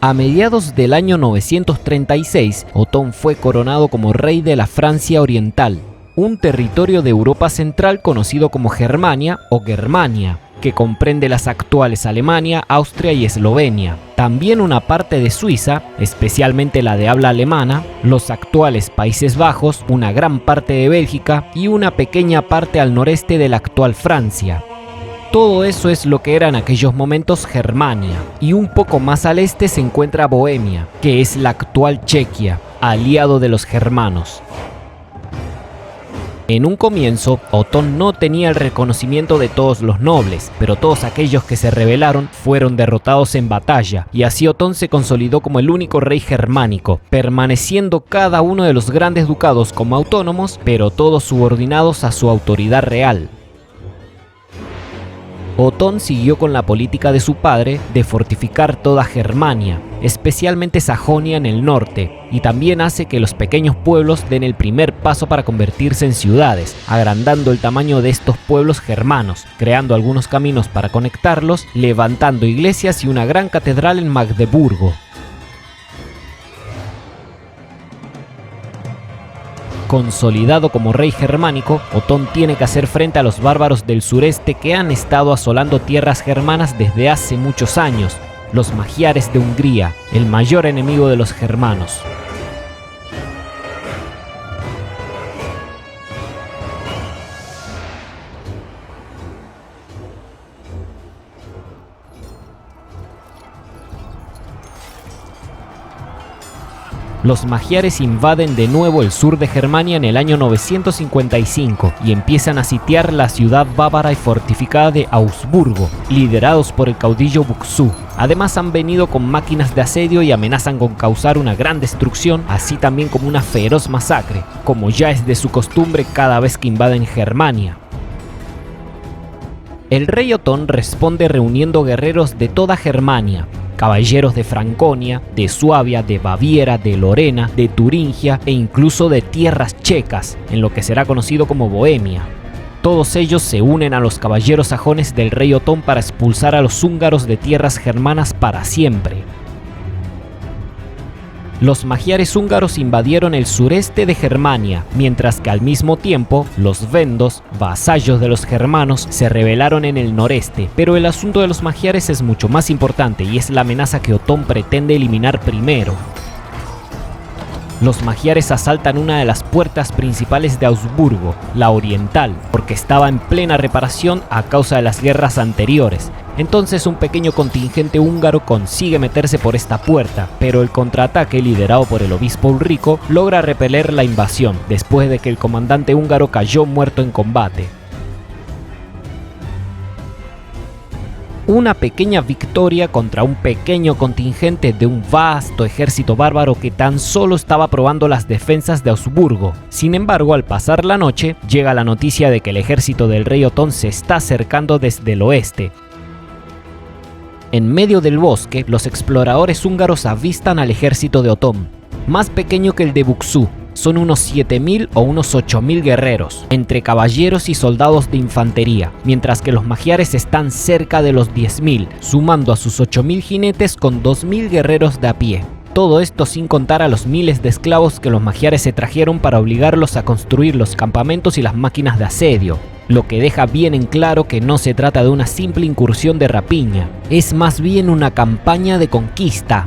A mediados del año 936, Otón fue coronado como rey de la Francia Oriental, un territorio de Europa Central conocido como Germania o Germania, que comprende las actuales Alemania, Austria y Eslovenia. También una parte de Suiza, especialmente la de habla alemana, los actuales Países Bajos, una gran parte de Bélgica y una pequeña parte al noreste de la actual Francia. Todo eso es lo que era en aquellos momentos Germania, y un poco más al este se encuentra Bohemia, que es la actual Chequia, aliado de los germanos. En un comienzo, Otón no tenía el reconocimiento de todos los nobles, pero todos aquellos que se rebelaron fueron derrotados en batalla, y así Otón se consolidó como el único rey germánico, permaneciendo cada uno de los grandes ducados como autónomos, pero todos subordinados a su autoridad real. Otón siguió con la política de su padre de fortificar toda Germania, especialmente Sajonia en el norte, y también hace que los pequeños pueblos den el primer paso para convertirse en ciudades, agrandando el tamaño de estos pueblos germanos, creando algunos caminos para conectarlos, levantando iglesias y una gran catedral en Magdeburgo. Consolidado como rey germánico, Otón tiene que hacer frente a los bárbaros del sureste que han estado asolando tierras germanas desde hace muchos años, los magiares de Hungría, el mayor enemigo de los germanos. Los magiares invaden de nuevo el sur de Germania en el año 955 y empiezan a sitiar la ciudad bávara y fortificada de Augsburgo, liderados por el caudillo Buksu. Además han venido con máquinas de asedio y amenazan con causar una gran destrucción, así también como una feroz masacre, como ya es de su costumbre cada vez que invaden Germania. El rey Otón responde reuniendo guerreros de toda Germania, caballeros de Franconia, de Suabia, de Baviera, de Lorena, de Turingia e incluso de tierras checas, en lo que será conocido como Bohemia. Todos ellos se unen a los caballeros sajones del rey Otón para expulsar a los húngaros de tierras germanas para siempre. Los magiares húngaros invadieron el sureste de Germania, mientras que al mismo tiempo los vendos, vasallos de los germanos, se rebelaron en el noreste. Pero el asunto de los magiares es mucho más importante y es la amenaza que Otón pretende eliminar primero. Los magiares asaltan una de las puertas principales de Augsburgo, la oriental, porque estaba en plena reparación a causa de las guerras anteriores. Entonces un pequeño contingente húngaro consigue meterse por esta puerta, pero el contraataque liderado por el obispo Ulrico logra repeler la invasión, después de que el comandante húngaro cayó muerto en combate. Una pequeña victoria contra un pequeño contingente de un vasto ejército bárbaro que tan solo estaba probando las defensas de Augsburgo. Sin embargo, al pasar la noche, llega la noticia de que el ejército del rey Otón se está acercando desde el oeste. En medio del bosque, los exploradores húngaros avistan al ejército de Otón, más pequeño que el de Buksu. Son unos 7.000 o unos 8.000 guerreros, entre caballeros y soldados de infantería, mientras que los magiares están cerca de los 10.000, sumando a sus 8.000 jinetes con 2.000 guerreros de a pie. Todo esto sin contar a los miles de esclavos que los magiares se trajeron para obligarlos a construir los campamentos y las máquinas de asedio, lo que deja bien en claro que no se trata de una simple incursión de rapiña, es más bien una campaña de conquista.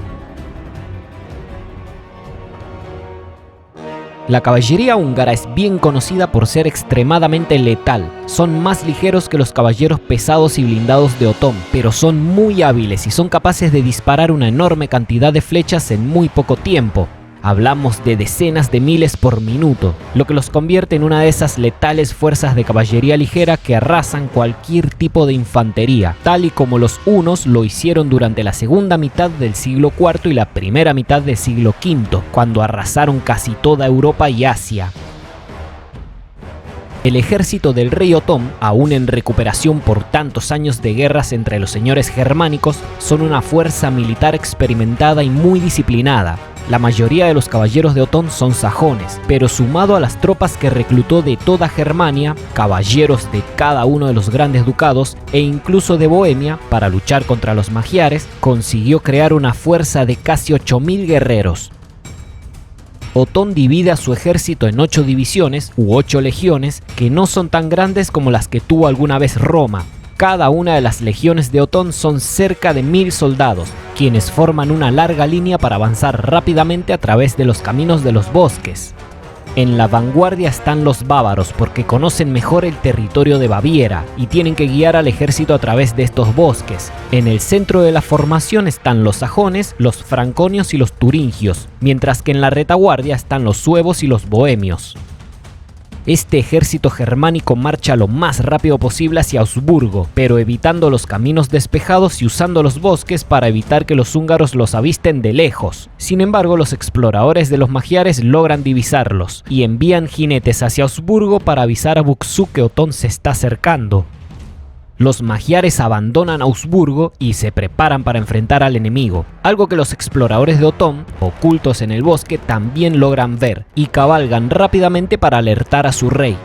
La caballería húngara es bien conocida por ser extremadamente letal. Son más ligeros que los caballeros pesados y blindados de Otón, pero son muy hábiles y son capaces de disparar una enorme cantidad de flechas en muy poco tiempo. Hablamos de decenas de miles por minuto, lo que los convierte en una de esas letales fuerzas de caballería ligera que arrasan cualquier tipo de infantería, tal y como los hunos lo hicieron durante la segunda mitad del siglo IV y la primera mitad del siglo V, cuando arrasaron casi toda Europa y Asia. El ejército del rey Otón, aún en recuperación por tantos años de guerras entre los señores germánicos, son una fuerza militar experimentada y muy disciplinada. La mayoría de los caballeros de Otón son sajones, pero sumado a las tropas que reclutó de toda Germania, caballeros de cada uno de los grandes ducados e incluso de Bohemia para luchar contra los magiares, consiguió crear una fuerza de casi 8000 guerreros. Otón divide a su ejército en 8 divisiones u 8 legiones que no son tan grandes como las que tuvo alguna vez Roma. Cada una de las legiones de Otón son cerca de 1000 soldados, quienes forman una larga línea para avanzar rápidamente a través de los caminos de los bosques. En la vanguardia están los bávaros porque conocen mejor el territorio de Baviera y tienen que guiar al ejército a través de estos bosques. En el centro de la formación están los sajones, los franconios y los turingios, mientras que en la retaguardia están los suevos y los bohemios. Este ejército germánico marcha lo más rápido posible hacia Augsburgo, pero evitando los caminos despejados y usando los bosques para evitar que los húngaros los avisten de lejos. Sin embargo, los exploradores de los magiares logran divisarlos y envían jinetes hacia Augsburgo para avisar a Buk-Su que Otón se está acercando. Los magiares abandonan Augsburgo y se preparan para enfrentar al enemigo, algo que los exploradores de Otón, ocultos en el bosque, también logran ver y cabalgan rápidamente para alertar a su rey.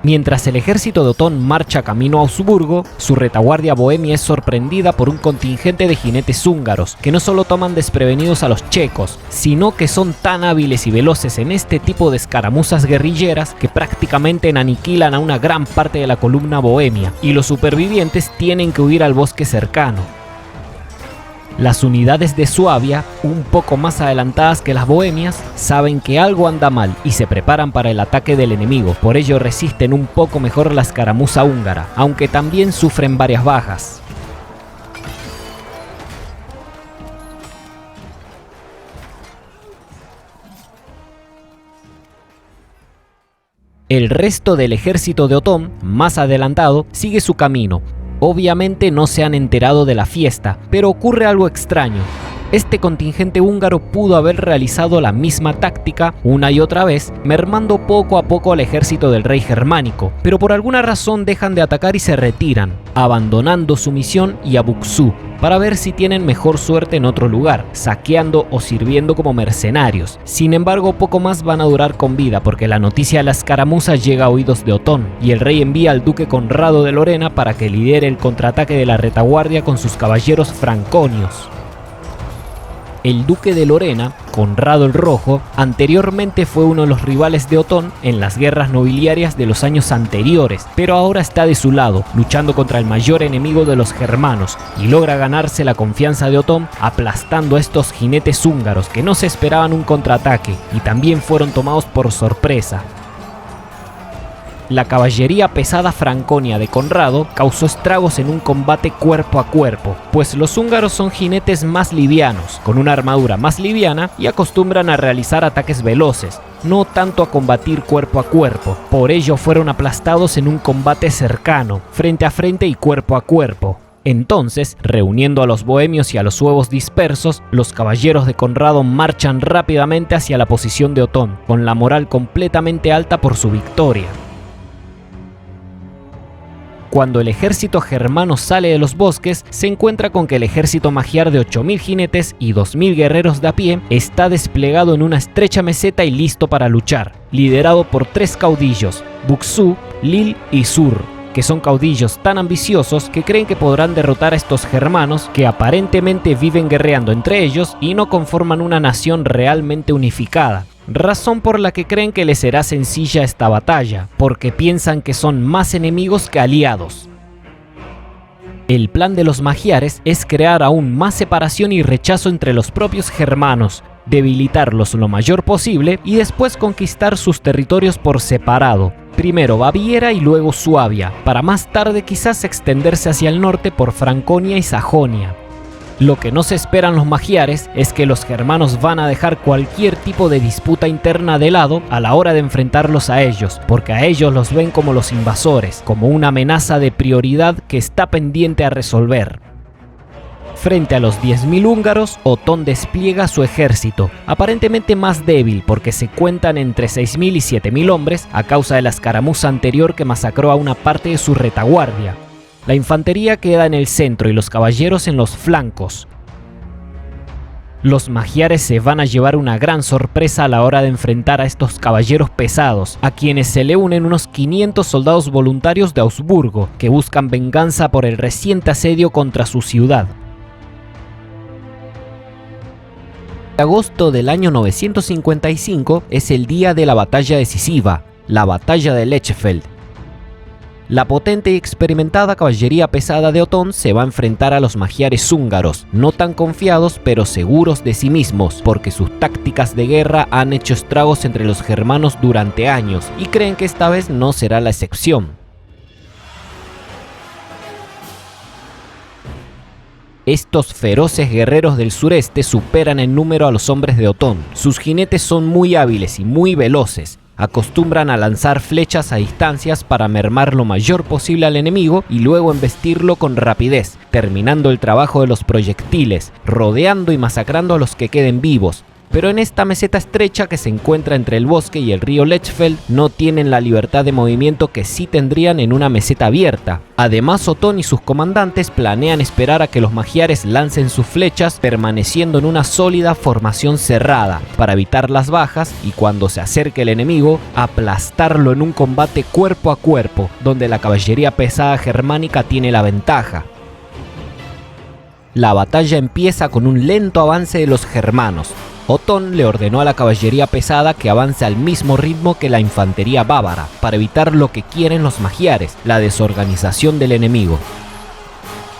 Mientras el ejército de Otón marcha camino a Augsburgo, su retaguardia bohemia es sorprendida por un contingente de jinetes húngaros que no solo toman desprevenidos a los checos, sino que son tan hábiles y veloces en este tipo de escaramuzas guerrilleras que prácticamente aniquilan a una gran parte de la columna bohemia, y los supervivientes tienen que huir al bosque cercano. Las unidades de Suabia, un poco más adelantadas que las bohemias, saben que algo anda mal y se preparan para el ataque del enemigo, por ello resisten un poco mejor la escaramuza húngara, aunque también sufren varias bajas. El resto del ejército de Otón, más adelantado, sigue su camino. Obviamente no se han enterado de la fiesta, pero ocurre algo extraño. Este contingente húngaro pudo haber realizado la misma táctica una y otra vez, mermando poco a poco al ejército del rey germánico, pero por alguna razón dejan de atacar y se retiran, abandonando su misión y a Buk-Su, para ver si tienen mejor suerte en otro lugar, saqueando o sirviendo como mercenarios. Sin embargo, poco más van a durar con vida porque la noticia de la escaramuza llega a oídos de Otón, y el rey envía al duque Conrado de Lorena para que lidere el contraataque de la retaguardia con sus caballeros franconios. El duque de Lorena, Conrado el Rojo, anteriormente fue uno de los rivales de Otón en las guerras nobiliarias de los años anteriores, pero ahora está de su lado, luchando contra el mayor enemigo de los germanos, y logra ganarse la confianza de Otón aplastando a estos jinetes húngaros que no se esperaban un contraataque y también fueron tomados por sorpresa. La caballería pesada franconia de Conrado causó estragos en un combate cuerpo a cuerpo, pues los húngaros son jinetes más livianos, con una armadura más liviana y acostumbran a realizar ataques veloces, no tanto a combatir cuerpo a cuerpo. Por ello fueron aplastados en un combate cercano, frente a frente y cuerpo a cuerpo. Entonces, reuniendo a los bohemios y a los suevos dispersos, los caballeros de Conrado marchan rápidamente hacia la posición de Otón, con la moral completamente alta por su victoria. Cuando el ejército germano sale de los bosques, se encuentra con que el ejército magiar de 8000 jinetes y 2000 guerreros de a pie está desplegado en una estrecha meseta y listo para luchar, liderado por 3 caudillos, Buk-Su, Lil y Sur, que son caudillos tan ambiciosos que creen que podrán derrotar a estos germanos que aparentemente viven guerreando entre ellos y no conforman una nación realmente unificada. Razón por la que creen que les será sencilla esta batalla, porque piensan que son más enemigos que aliados. El plan de los magiares es crear aún más separación y rechazo entre los propios germanos, debilitarlos lo mayor posible y después conquistar sus territorios por separado. Primero Baviera y luego Suabia, para más tarde quizás extenderse hacia el norte por Franconia y Sajonia. Lo que no se esperan los magiares es que los germanos van a dejar cualquier tipo de disputa interna de lado a la hora de enfrentarlos a ellos, porque a ellos los ven como los invasores, como una amenaza de prioridad que está pendiente a resolver. Frente a los 10.000 húngaros, Otón despliega su ejército, aparentemente más débil porque se cuentan entre 6.000 y 7.000 hombres a causa de la escaramuza anterior que masacró a una parte de su retaguardia. La infantería queda en el centro y los caballeros en los flancos. Los magiares se van a llevar una gran sorpresa a la hora de enfrentar a estos caballeros pesados, a quienes se le unen unos 500 soldados voluntarios de Augsburgo, que buscan venganza por el reciente asedio contra su ciudad. Agosto del año 955 es el día de la batalla decisiva, la batalla de Lechfeld. La potente y experimentada caballería pesada de Otón se va a enfrentar a los magiares húngaros, no tan confiados pero seguros de sí mismos, porque sus tácticas de guerra han hecho estragos entre los germanos durante años y creen que esta vez no será la excepción. Estos feroces guerreros del sureste superan en número a los hombres de Otón. Sus jinetes son muy hábiles y muy veloces. Acostumbran a lanzar flechas a distancias para mermar lo mayor posible al enemigo y luego embestirlo con rapidez, terminando el trabajo de los proyectiles, rodeando y masacrando a los que queden vivos. Pero en esta meseta estrecha que se encuentra entre el bosque y el río Lechfeld no tienen la libertad de movimiento que sí tendrían en una meseta abierta. Además, Otón y sus comandantes planean esperar a que los magiares lancen sus flechas permaneciendo en una sólida formación cerrada para evitar las bajas y cuando se acerque el enemigo aplastarlo en un combate cuerpo a cuerpo donde la caballería pesada germánica tiene la ventaja. La batalla empieza con un lento avance de los germanos. Otón le ordenó a la caballería pesada que avance al mismo ritmo que la infantería bávara, para evitar lo que quieren los magiares, la desorganización del enemigo.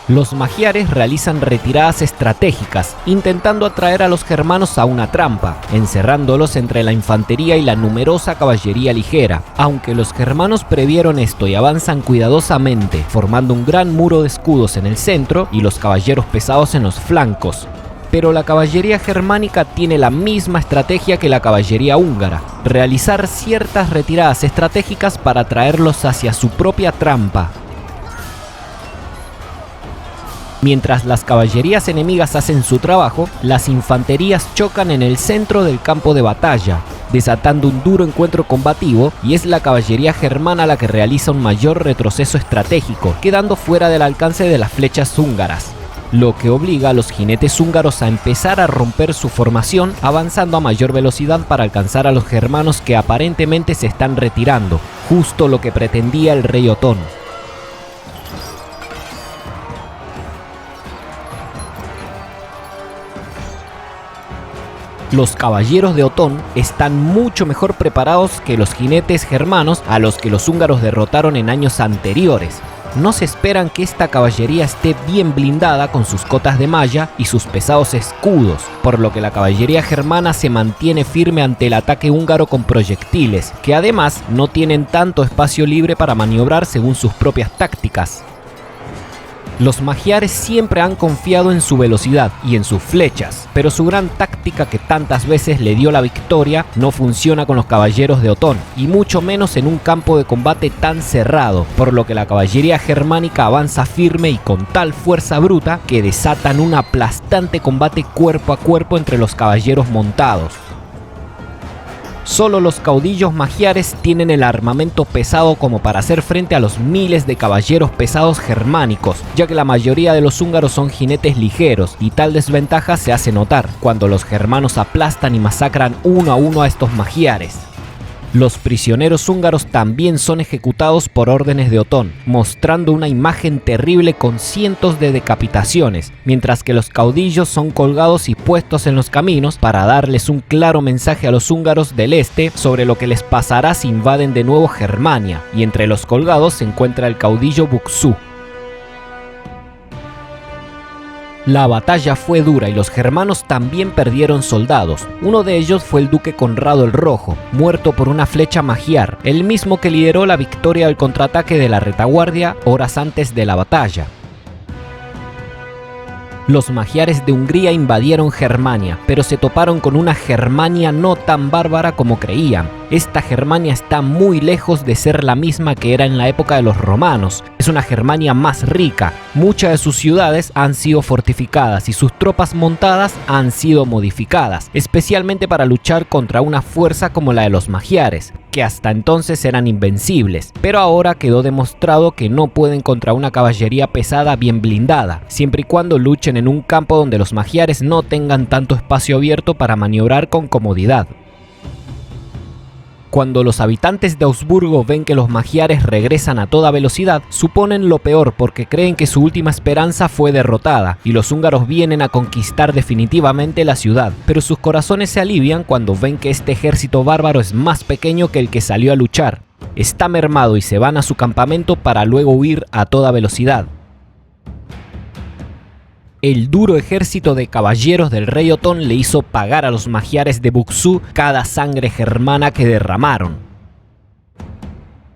Los magiares realizan retiradas estratégicas, intentando atraer a los germanos a una trampa, encerrándolos entre la infantería y la numerosa caballería ligera, aunque los germanos previeron esto y avanzan cuidadosamente, formando un gran muro de escudos en el centro y los caballeros pesados en los flancos. Pero la caballería germánica tiene la misma estrategia que la caballería húngara, realizar ciertas retiradas estratégicas para atraerlos hacia su propia trampa. Mientras las caballerías enemigas hacen su trabajo, las infanterías chocan en el centro del campo de batalla, desatando un duro encuentro combativo, y es la caballería germana la que realiza un mayor retroceso estratégico, quedando fuera del alcance de las flechas húngaras, lo que obliga a los jinetes húngaros a empezar a romper su formación, avanzando a mayor velocidad para alcanzar a los germanos que aparentemente se están retirando, justo lo que pretendía el rey Otón. Los caballeros de Otón están mucho mejor preparados que los jinetes germanos a los que los húngaros derrotaron en años anteriores. No se esperan que esta caballería esté bien blindada con sus cotas de malla y sus pesados escudos, por lo que la caballería germana se mantiene firme ante el ataque húngaro con proyectiles, que además no tienen tanto espacio libre para maniobrar según sus propias tácticas. Los magiares siempre han confiado en su velocidad y en sus flechas, pero su gran táctica que tantas veces le dio la victoria no funciona con los caballeros de Otón, y mucho menos en un campo de combate tan cerrado, por lo que la caballería germánica avanza firme y con tal fuerza bruta que desatan un aplastante combate cuerpo a cuerpo entre los caballeros montados. Solo los caudillos magiares tienen el armamento pesado como para hacer frente a los miles de caballeros pesados germánicos, ya que la mayoría de los húngaros son jinetes ligeros, y tal desventaja se hace notar cuando los germanos aplastan y masacran uno a uno a estos magiares. Los prisioneros húngaros también son ejecutados por órdenes de Otón, mostrando una imagen terrible con cientos de decapitaciones, mientras que los caudillos son colgados y puestos en los caminos para darles un claro mensaje a los húngaros del este sobre lo que les pasará si invaden de nuevo Germania, y entre los colgados se encuentra el caudillo Buxú. La batalla fue dura y los germanos también perdieron soldados. Uno de ellos fue el duque Conrado el Rojo, muerto por una flecha magiar, el mismo que lideró la victoria del contraataque de la retaguardia horas antes de la batalla. Los magiares de Hungría invadieron Germania, pero se toparon con una Germania no tan bárbara como creían. Esta Germania está muy lejos de ser la misma que era en la época de los romanos. Es una Germania más rica. Muchas de sus ciudades han sido fortificadas y sus tropas montadas han sido modificadas, especialmente para luchar contra una fuerza como la de los magiares. que hasta entonces eran invencibles, pero ahora quedó demostrado que no pueden contra una caballería pesada bien blindada, siempre y cuando luchen en un campo donde los magiares no tengan tanto espacio abierto para maniobrar con comodidad. Cuando los habitantes de Augsburgo ven que los magiares regresan a toda velocidad, suponen lo peor porque creen que su última esperanza fue derrotada y los húngaros vienen a conquistar definitivamente la ciudad, pero sus corazones se alivian cuando ven que este ejército bárbaro es más pequeño que el que salió a luchar. Está mermado y se van a su campamento para luego huir a toda velocidad. El duro ejército de caballeros del rey Otón le hizo pagar a los magiares de Buxú cada sangre germana que derramaron.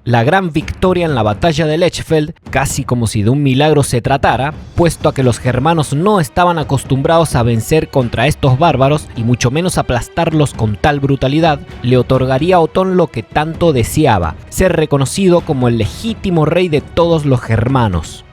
La gran victoria en la batalla de Lechfeld, casi como si de un milagro se tratara, puesto a que los germanos no estaban acostumbrados a vencer contra estos bárbaros y mucho menos aplastarlos con tal brutalidad, le otorgaría a Otón lo que tanto deseaba, ser reconocido como el legítimo rey de todos los germanos.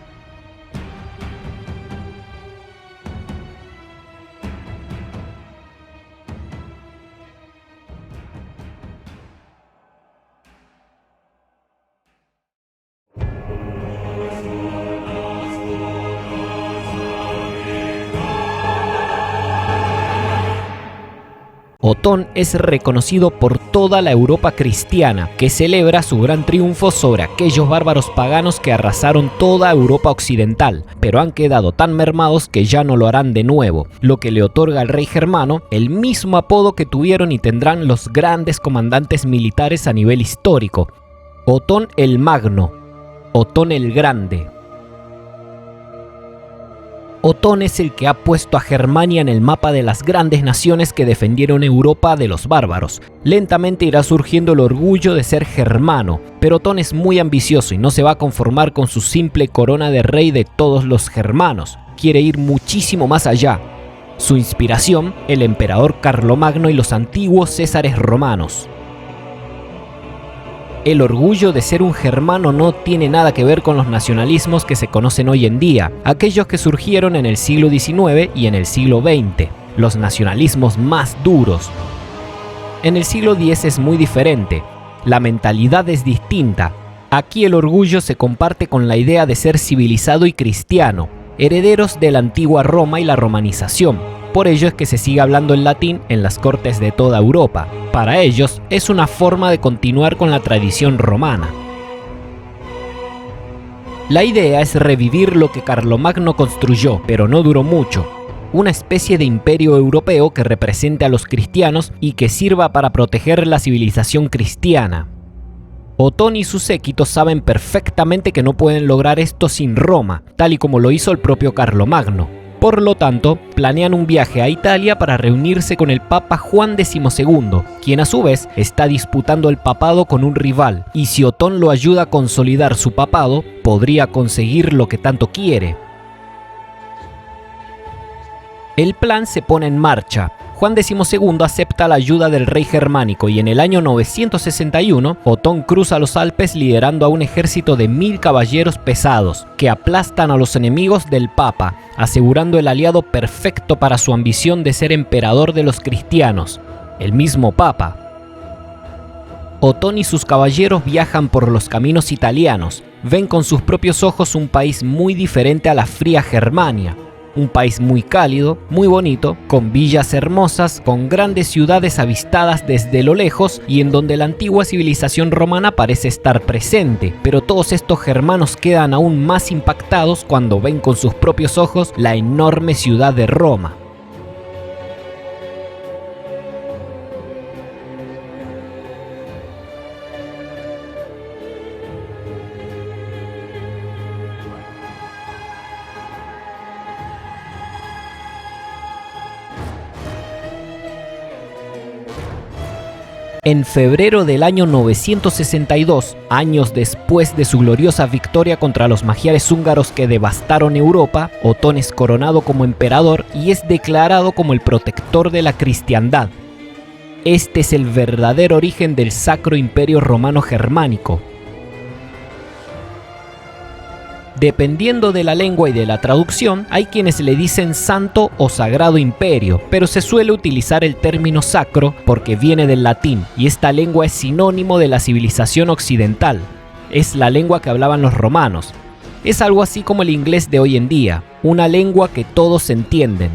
Otón es reconocido por toda la Europa cristiana, que celebra su gran triunfo sobre aquellos bárbaros paganos que arrasaron toda Europa occidental, pero han quedado tan mermados que ya no lo harán de nuevo, lo que le otorga al rey germano el mismo apodo que tuvieron y tendrán los grandes comandantes militares a nivel histórico: Otón el Magno, Otón el Grande. Otón es el que ha puesto a Germania en el mapa de las grandes naciones que defendieron Europa de los bárbaros. Lentamente irá surgiendo el orgullo de ser germano, pero Otón es muy ambicioso y no se va a conformar con su simple corona de rey de todos los germanos. Quiere ir muchísimo más allá. Su inspiración, el emperador Carlomagno y los antiguos Césares romanos. El orgullo de ser un germano no tiene nada que ver con los nacionalismos que se conocen hoy en día, aquellos que surgieron en el siglo XIX y en el siglo XX, los nacionalismos más duros. En el siglo X es muy diferente, la mentalidad es distinta. Aquí el orgullo se comparte con la idea de ser civilizado y cristiano, herederos de la antigua Roma y la romanización. Por ello es que se sigue hablando en latín en las cortes de toda Europa. Para ellos es una forma de continuar con la tradición romana. La idea es revivir lo que Carlomagno construyó, pero no duró mucho. Una especie de imperio europeo que represente a los cristianos y que sirva para proteger la civilización cristiana. Otón y sus séquitos saben perfectamente que no pueden lograr esto sin Roma, tal y como lo hizo el propio Carlomagno. Por lo tanto, planean un viaje a Italia para reunirse con el Papa Juan XII, quien a su vez está disputando el papado con un rival, y si Otón lo ayuda a consolidar su papado, podría conseguir lo que tanto quiere. El plan se pone en marcha. Juan XII acepta la ayuda del rey germánico y en el año 961 Otón cruza los Alpes liderando a un ejército de 1000 caballeros pesados que aplastan a los enemigos del Papa, asegurando el aliado perfecto para su ambición de ser emperador de los cristianos, el mismo Papa. Otón y sus caballeros viajan por los caminos italianos, ven con sus propios ojos un país muy diferente a la fría Germania. Un país muy cálido, muy bonito, con villas hermosas, con grandes ciudades avistadas desde lo lejos y en donde la antigua civilización romana parece estar presente, pero todos estos germanos quedan aún más impactados cuando ven con sus propios ojos la enorme ciudad de Roma. En febrero del año 962, años después de su gloriosa victoria contra los magiares húngaros que devastaron Europa, Otón es coronado como emperador y es declarado como el protector de la cristiandad. Este es el verdadero origen del Sacro Imperio Romano Germánico. Dependiendo de la lengua y de la traducción, hay quienes le dicen Santo o Sagrado Imperio, pero se suele utilizar el término sacro porque viene del latín y esta lengua es sinónimo de la civilización occidental. Es la lengua que hablaban los romanos. Es algo así como el inglés de hoy en día, una lengua que todos entienden.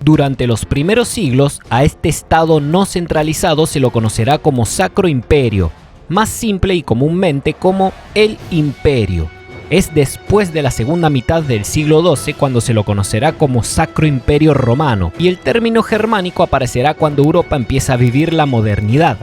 Durante los primeros siglos, a este estado no centralizado se lo conocerá como Sacro Imperio, más simple y comúnmente como el Imperio. Es después de la segunda mitad del siglo XII cuando se lo conocerá como Sacro Imperio Romano, y el término germánico aparecerá cuando Europa empieza a vivir la modernidad,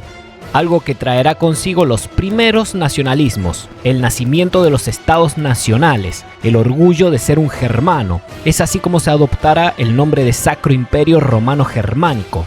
algo que traerá consigo los primeros nacionalismos, el nacimiento de los estados nacionales, el orgullo de ser un germano. Es así como se adoptará el nombre de Sacro Imperio Romano Germánico.